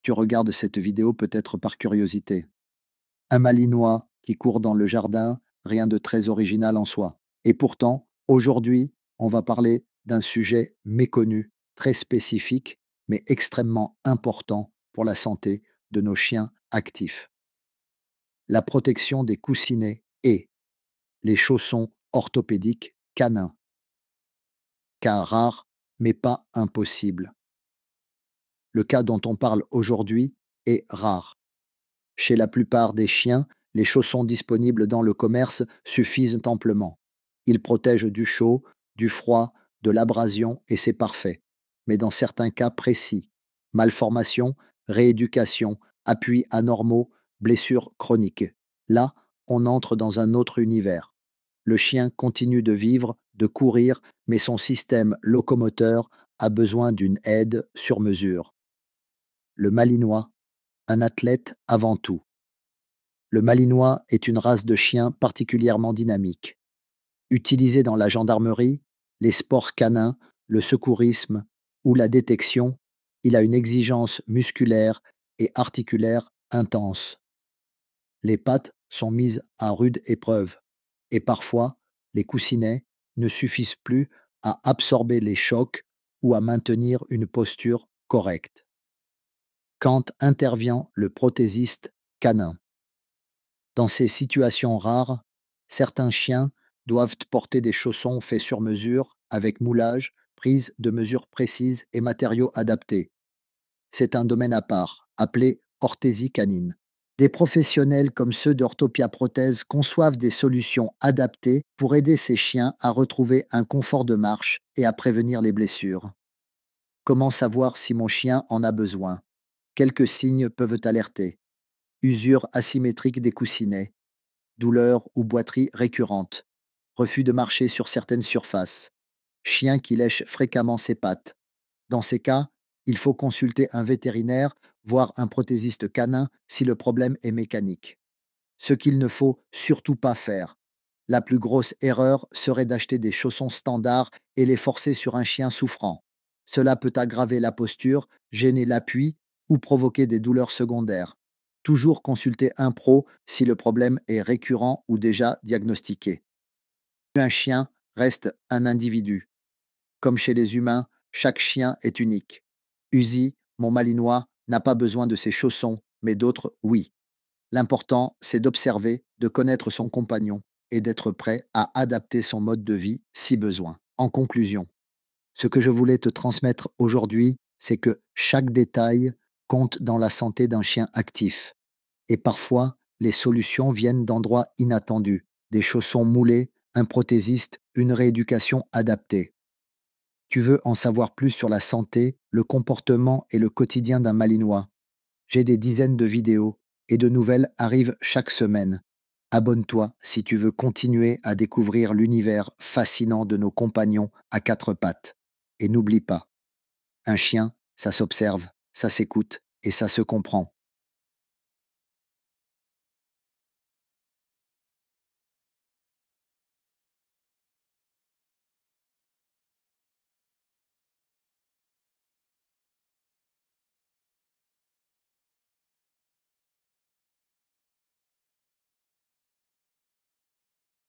tu regardes cette vidéo peut-être par curiosité. Un malinois qui court dans le jardin, rien de très original en soi. Et pourtant, aujourd'hui, on va parler d'un sujet méconnu, très spécifique, mais extrêmement important pour la santé de nos chiens actifs. La protection des coussinets et les chaussons orthopédiques canins. Cas rare, mais pas impossible. Le cas dont on parle aujourd'hui est rare. Chez la plupart des chiens, les chaussons disponibles dans le commerce suffisent amplement. Ils protègent du chaud, du froid, de l'abrasion et c'est parfait. Mais dans certains cas précis, malformation, rééducation, appuis anormaux, blessures chroniques, là, on entre dans un autre univers. Le chien continue de vivre, de courir, mais son système locomoteur a besoin d'une aide sur mesure. Le malinois, un athlète avant tout. Le malinois est une race de chien particulièrement dynamique. Utilisé dans la gendarmerie, les sports canins, le secourisme ou la détection, il a une exigence musculaire et articulaire intense. Les pattes sont mises à rude épreuve et parfois, les coussinets ne suffisent plus à absorber les chocs ou à maintenir une posture correcte. Quand intervient le prothésiste canin? Dans ces situations rares, certains chiens doivent porter des chaussons faits sur mesure avec moulage, prise de mesures précises et matériaux adaptés. C'est un domaine à part, appelé orthésie canine. Des professionnels comme ceux d'Orthopia Prothèse conçoivent des solutions adaptées pour aider ces chiens à retrouver un confort de marche et à prévenir les blessures. Comment savoir si mon chien en a besoin? Quelques signes peuvent alerter. Usure asymétrique des coussinets, douleur ou boiterie récurrente, refus de marcher sur certaines surfaces, chien qui lèche fréquemment ses pattes. Dans ces cas, il faut consulter un vétérinaire, voire un prothésiste canin si le problème est mécanique. Ce qu'il ne faut surtout pas faire. La plus grosse erreur serait d'acheter des chaussons standards et les forcer sur un chien souffrant. Cela peut aggraver la posture, gêner l'appui ou provoquer des douleurs secondaires. Toujours consulter un pro si le problème est récurrent ou déjà diagnostiqué. Un chien reste un individu. Comme chez les humains, chaque chien est unique. Uzi, mon malinois, n'a pas besoin de ses chaussons, mais d'autres, oui. L'important, c'est d'observer, de connaître son compagnon et d'être prêt à adapter son mode de vie si besoin. En conclusion, ce que je voulais te transmettre aujourd'hui, c'est que chaque détail compte dans la santé d'un chien actif. Et parfois, les solutions viennent d'endroits inattendus, des chaussons moulés, un prothésiste, une rééducation adaptée. Tu veux en savoir plus sur la santé, le comportement et le quotidien d'un malinois? J'ai des dizaines de vidéos et de nouvelles arrivent chaque semaine. Abonne-toi si tu veux continuer à découvrir l'univers fascinant de nos compagnons à quatre pattes. Et n'oublie pas, un chien, ça s'observe, ça s'écoute et ça se comprend.